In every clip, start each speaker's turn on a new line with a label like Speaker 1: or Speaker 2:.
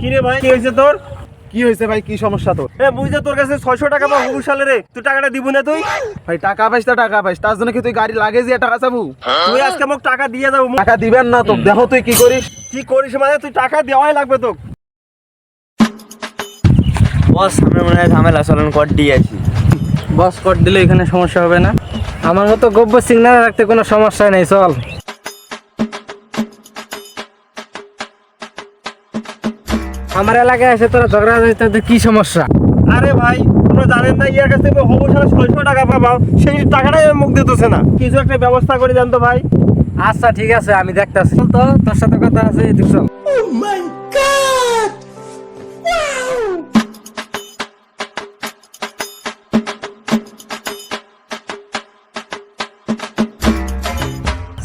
Speaker 1: কি রে ভাই, কি হয়েছে তোর?
Speaker 2: কি হয়েছে ভাই? কি সমস্যা তোর?
Speaker 1: বুঝতে তোর কাছে 600 টাকা বা হুবু সালে রে, তুই টাকাটা দিব না? তুই
Speaker 2: ভাই টাকা পাইস তা টাকা পাইস, তার জন্য কি তুই গাড়ি লাগে যে টাকা চাবু?
Speaker 1: তুই আজকে মোক টাকা দিয়ে যাবো।
Speaker 2: টাকা দিবেন না তো দেখো তুই কি করিস।
Speaker 1: কি করিস মানে? তুই টাকা দেওয়াই লাগবে তো।
Speaker 3: বস সামনে মনে হয় ঝামেলা, চলেন কর দিয়ে আসি।
Speaker 4: বস কর দিলে এখানে সমস্যা হবে না? আমার মতো গব্য সিগন্যাল রাখতে কোনো সমস্যা নেই, চল। আমার এলাকায় এসে তোরা ঝগড়া হচ্ছে, কি সমস্যা?
Speaker 1: আরে ভাই, তোমরা জানেন না ইয়ার কাছ থেকে হুবু সালে 600 টাকা পাবাও, সেই টাকাটাই মুখ দিতেছে না। কিছু একটা ব্যবস্থা করে দেন তো ভাই।
Speaker 4: আচ্ছা ঠিক আছে, আমি দেখতাছি। তো তোর সাথে কথা আছে, এদিক চল।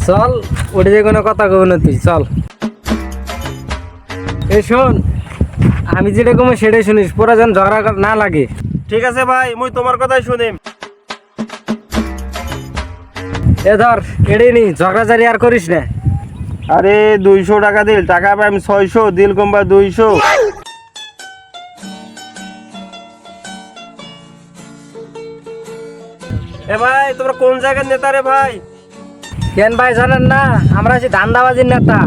Speaker 4: চল, ওটা যে কোনো কথা কব না তুই, চল। এই শোন, আমি যেটা কমে সেটাই শুনিস, পুরা যেন ঝগড়া না লাগে।
Speaker 1: ঠিক আছে ভাই, মুই তোমার কথাই শুনিম।
Speaker 4: এ ধর, এড়ে নি, ঝগড়াঝাড়ি আর করিস না।
Speaker 1: আরে 200 টাকা দিল, টাকা পাই আমি 600 দিল কমবা 200। এ ভাই, তোমরা কোন জায়গার নেতা রে ভাই?
Speaker 4: কেন ভাই জানেন না, আমরা আছি ধান্দাবাজির নেতা।